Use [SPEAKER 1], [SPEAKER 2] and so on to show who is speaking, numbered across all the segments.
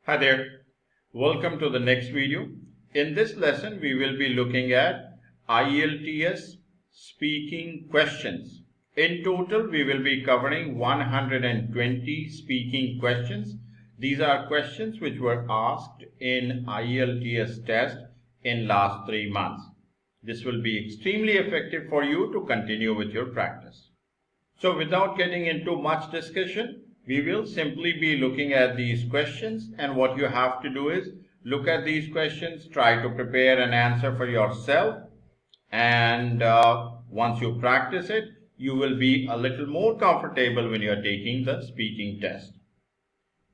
[SPEAKER 1] Hi there, welcome to the next video. In this lesson, we will be looking at IELTS speaking questions. In total, we will be covering 120 speaking questions. These are questions which were asked in IELTS test in last 3 months. This will be extremely effective for you to continue with your practice. So without getting into much discussion, we will simply be looking at these questions, and what you have to do is look at these questions, try to prepare an answer for yourself, and once you practice it, you will be a little more comfortable when you are taking the speaking test.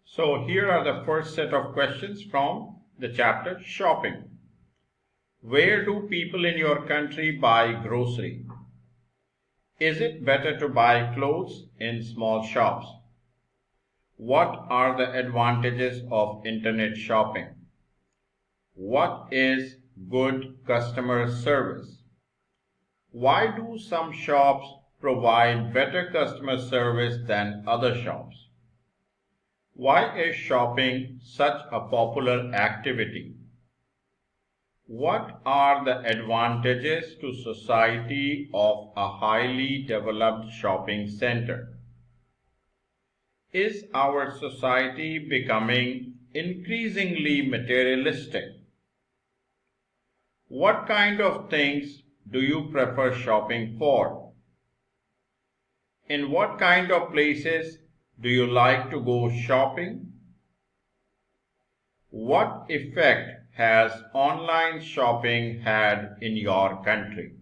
[SPEAKER 1] So here are the first set of questions from the chapter Shopping. Where do people in your country buy grocery? Is it better to buy clothes in small shops? What are the advantages of internet shopping? What is good customer service? Why do some shops provide better customer service than other shops? Why is shopping such a popular activity? What are the advantages to society of a highly developed shopping center? Is our society becoming increasingly materialistic? What kind of things do you prefer shopping for? In what kind of places do you like to go shopping? What effect has online shopping had in your country?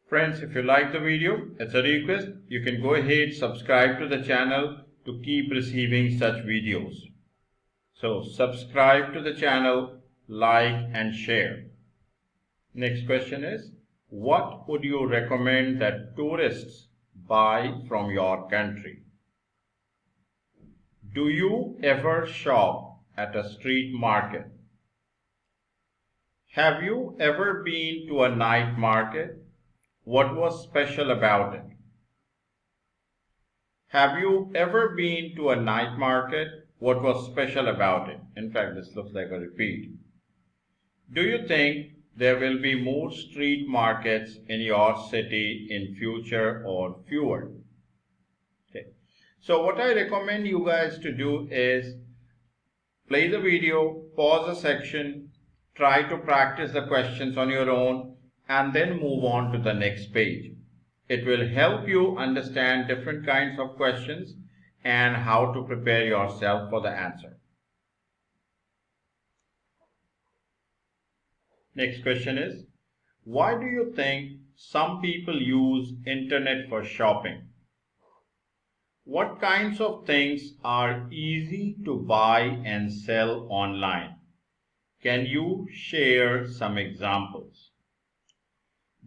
[SPEAKER 1] Friends, if you like the video, it's a request, you can go ahead, subscribe to the channel to keep receiving such videos. So subscribe to the channel, like and share. Next question is, what would you recommend that tourists buy from your country? Do you ever shop at a street market? Have you ever been to a night market? What was special about it? Have you ever been to a night market? What was special about it? In fact, this looks like a repeat. Do you think there will be more street markets in your city in future or fewer? Okay. So what I recommend you guys to do is play the video, pause a section, try to practice the questions on your own, and then move on to the next page. It will help you understand different kinds of questions and how to prepare yourself for the answer. Next question is, why do you think some people use internet for shopping? What kinds of things are easy to buy and sell online? Can you share some examples?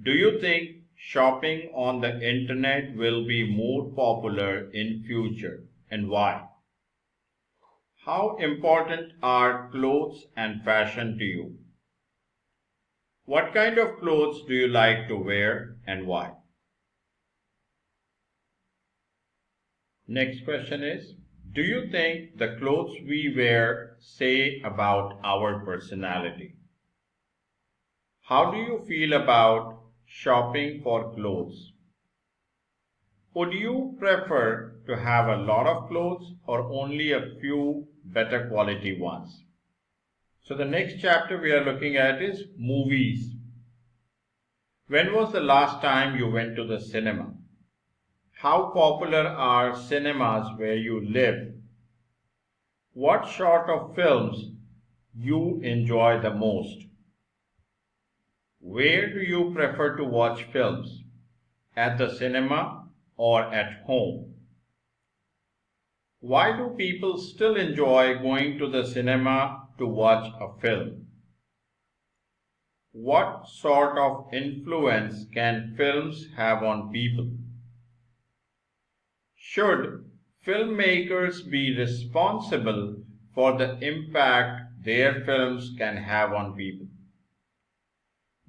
[SPEAKER 1] Do you think shopping on the internet will be more popular in future, and why? How important are clothes and fashion to you? What kind of clothes do you like to wear and why? Next question is, do you think the clothes we wear say about our personality? How do you feel about shopping for clothes? Would you prefer to have a lot of clothes or only a few better quality ones? So the next chapter we are looking at is movies. When was the last time you went to the cinema? How popular are cinemas where you live? What sort of films you enjoy the most? Where do you prefer to watch films? At the cinema or at home? Why do people still enjoy going to the cinema to watch a film? What sort of influence can films have on people? Should filmmakers be responsible for the impact their films can have on people?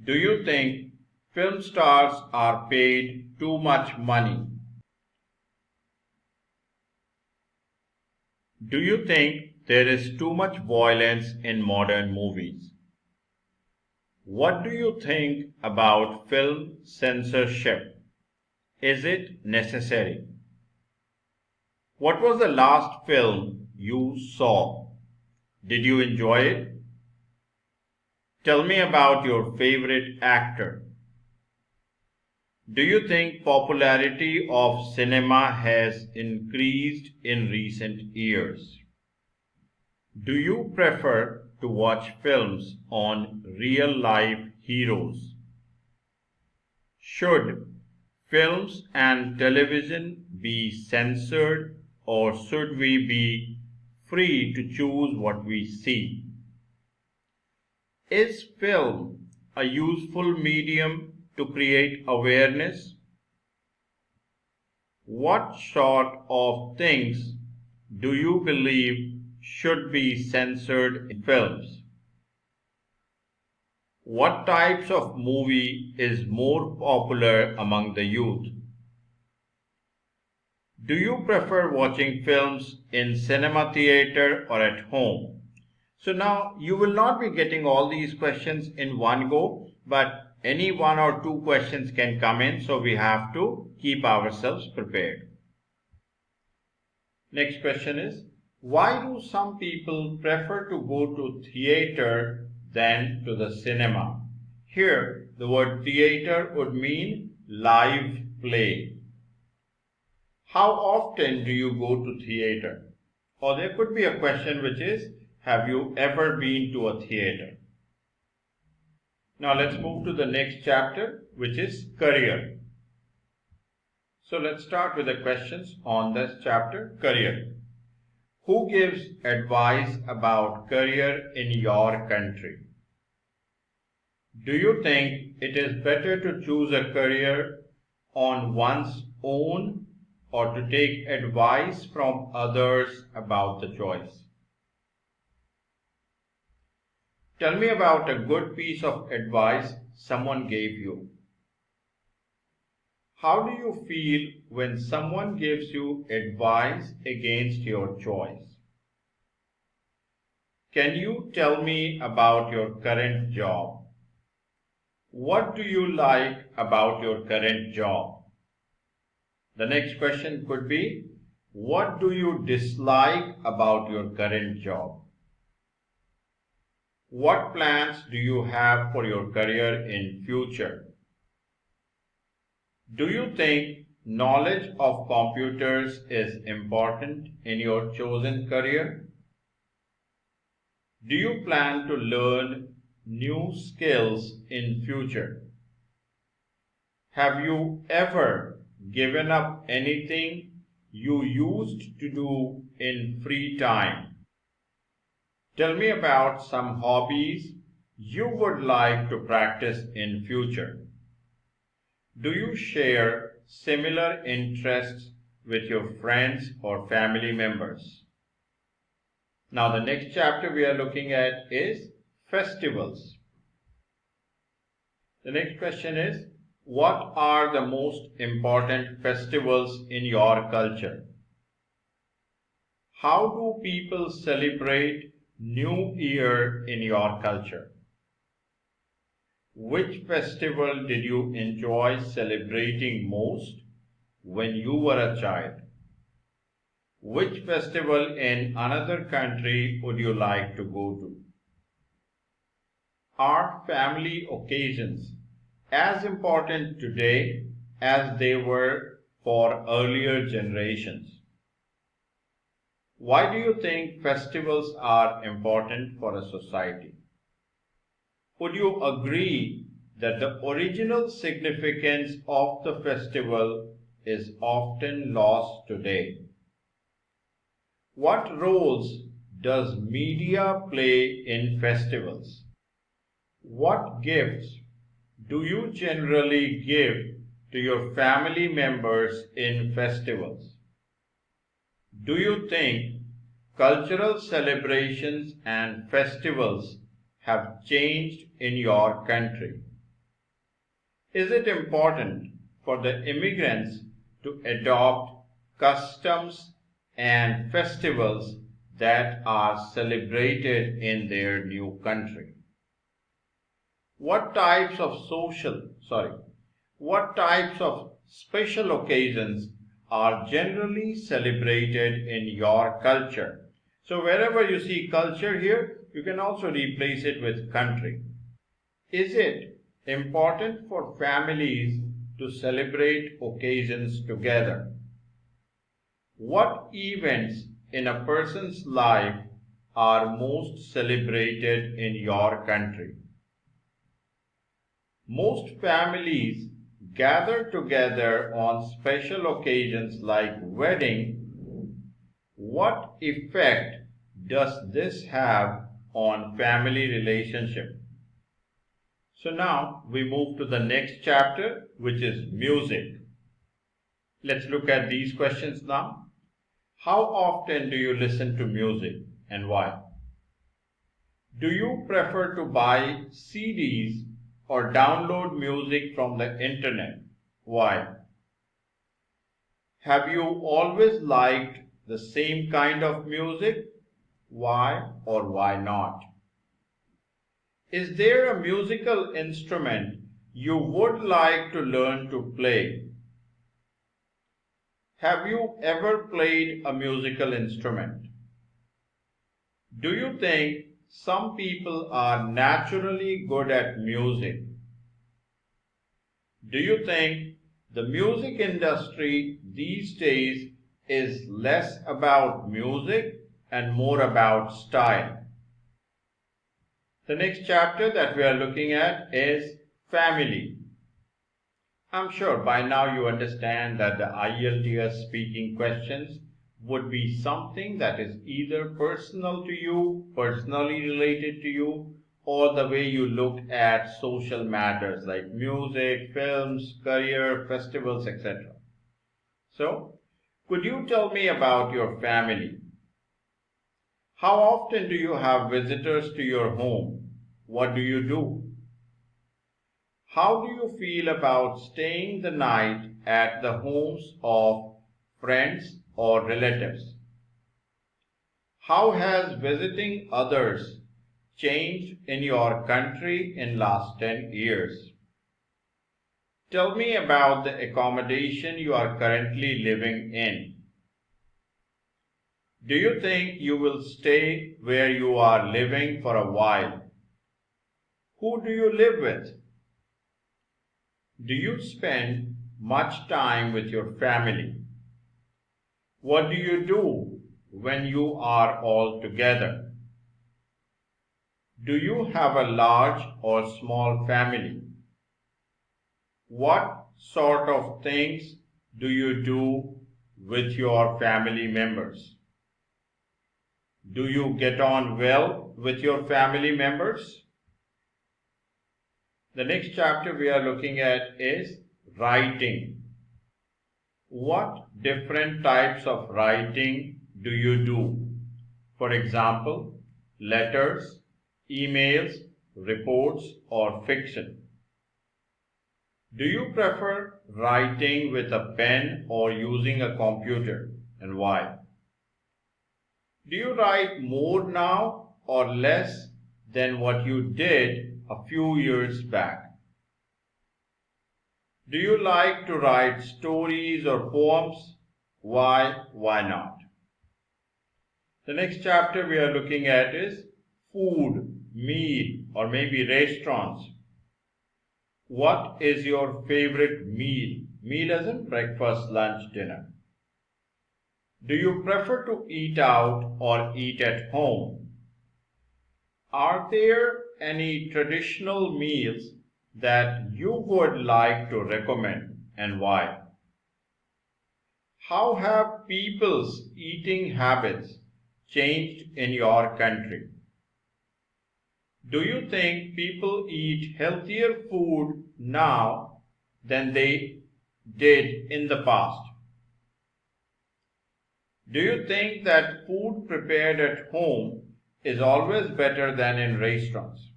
[SPEAKER 1] Do you think film stars are paid too much money? Do you think there is too much violence in modern movies? What do you think about film censorship? Is it necessary? What was the last film you saw? Did you enjoy it? Tell me about your favorite actor. Do you think popularity of cinema has increased in recent years? Do you prefer to watch films on real life heroes? Should films and television be censored, or should we be free to choose what we see? Is film a useful medium to create awareness? What sort of things do you believe should be censored in films? What types of movie is more popular among the youth? Do you prefer watching films in cinema theater or at home? So now you will not be getting all these questions in one go, but any one or two questions can come in, so we have to keep ourselves prepared. Next question is, why do some people prefer to go to theater than to the cinema? Here, the word theater would mean live play. How often do you go to theater? Or there could be a question which is, have you ever been to a theater? Now let's move to the next chapter, which is career. So let's start with the questions on this chapter, career. Who gives advice about career in your country? Do you think it is better to choose a career on one's own or to take advice from others about the choice? Tell me about a good piece of advice someone gave you. How do you feel when someone gives you advice against your choice? Can you tell me about your current job? What do you like about your current job? The next question could be, what do you dislike about your current job? What plans do you have for your career in future? Do you think knowledge of computers is important in your chosen career? Do you plan to learn new skills in future? Have you ever given up anything you used to do in free time? Tell me about some hobbies you would like to practice in future. Do you share similar interests with your friends or family members? Now the next chapter we are looking at is festivals. The next question is, what are the most important festivals in your culture? How do people celebrate New Year in your culture? Which festival did you enjoy celebrating most when you were a child? Which festival in another country would you like to go to? Are family occasions as important today as they were for earlier generations? Why do you think festivals are important for a society? Would you agree that the original significance of the festival is often lost today? What roles does media play in festivals? What gifts do you generally give to your family members in festivals? Do you think cultural celebrations and festivals have changed in your country? Is it important for the immigrants to adopt customs and festivals that are celebrated in their new country? What types of special occasions are generally celebrated in your culture? So wherever you see culture here, you can also replace it with country. Is it important for families to celebrate occasions together? What events in a person's life are most celebrated in your country? Most families gather together on special occasions like wedding. What effect does this have on family relationship? So now we move to the next chapter, which is music. Let's look at these questions now. How often do you listen to music and why? Do you prefer to buy CDs or download music from the internet? Why? Have you always liked the same kind of music? Why or why not? Is there a musical instrument you would like to learn to play? Have you ever played a musical instrument? Do you think some people are naturally good at music? Do you think the music industry these days is less about music and more about style? The next chapter that we are looking at is family. I'm sure by now you understand that the IELTS speaking questions would be something that is either personal to you, personally related to you, or the way you look at social matters like music, films, career, festivals, etc. So, could you tell me about your family? How often do you have visitors to your home? What do you do? How do you feel about staying the night at the homes of friends or relatives? How has visiting others changed in your country in last 10 years? Tell me about the accommodation you are currently living in. Do you think you will stay where you are living for a while? Who do you live with? Do you spend much time with your family? What do you do when you are all together? Do you have a large or small family? What sort of things do you do with your family members? Do you get on well with your family members? The next chapter we are looking at is writing. What different types of writing do you do? For example, letters, emails, reports, or fiction. Do you prefer writing with a pen or using a computer, and why? Do you write more now or less than what you did a few years back? Do you like to write stories or poems? Why not? The next chapter we are looking at is food, meal, or maybe restaurants. What is your favorite meal? Meal as in breakfast, lunch, dinner. Do you prefer to eat out or eat at home? Are there any traditional meals that you would like to recommend and why? How have people's eating habits changed in your country? Do you think people eat healthier food now than they did in the past? Do you think that food prepared at home is always better than in restaurants?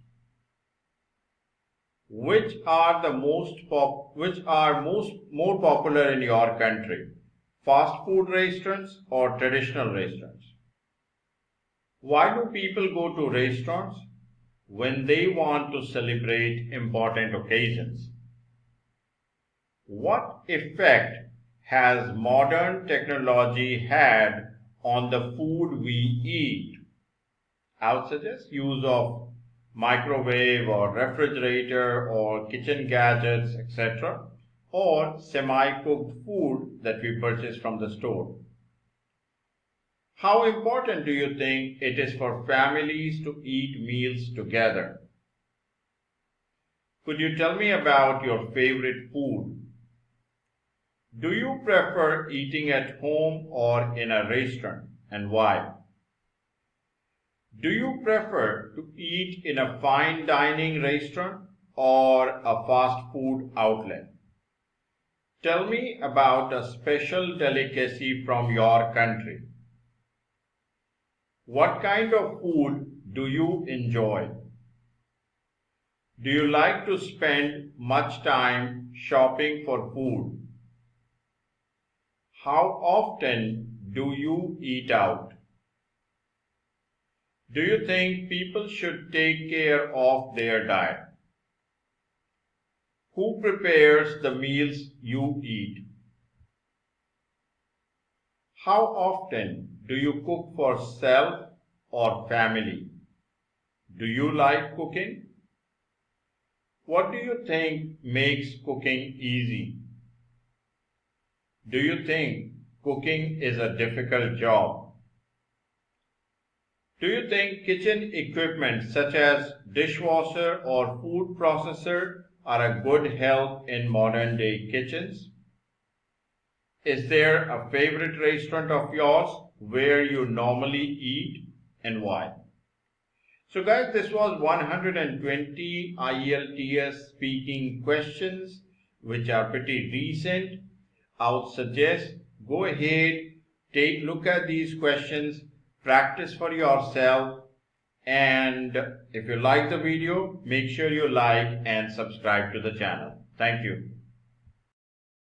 [SPEAKER 1] Which are more popular in your country? Fast food restaurants or traditional restaurants? Why do people go to restaurants? When they want to celebrate important occasions. What effect has modern technology had on the food we eat? I would suggest use of microwave or refrigerator or kitchen gadgets, etc., or semi-cooked food that we purchase from the store. How important do you think it is for families to eat meals together? Could you tell me about your favorite food? Do you prefer eating at home or in a restaurant, and why? Do you prefer to eat in a fine dining restaurant or a fast food outlet? Tell me about a special delicacy from your country. What kind of food do you enjoy? Do you like to spend much time shopping for food? How often do you eat out? Do you think people should take care of their diet? Who prepares the meals you eat? How often do you cook for self or family? Do you like cooking? What do you think makes cooking easy? Do you think cooking is a difficult job? Do you think kitchen equipment such as dishwasher or food processor are a good help in modern day kitchens? Is there a favorite restaurant of yours where you normally eat and why? So guys, this was 120 IELTS speaking questions which are pretty recent. I would suggest go ahead, take a look at these questions, practice for yourself, and if you like the video, make sure you like and subscribe to the channel. Thank you.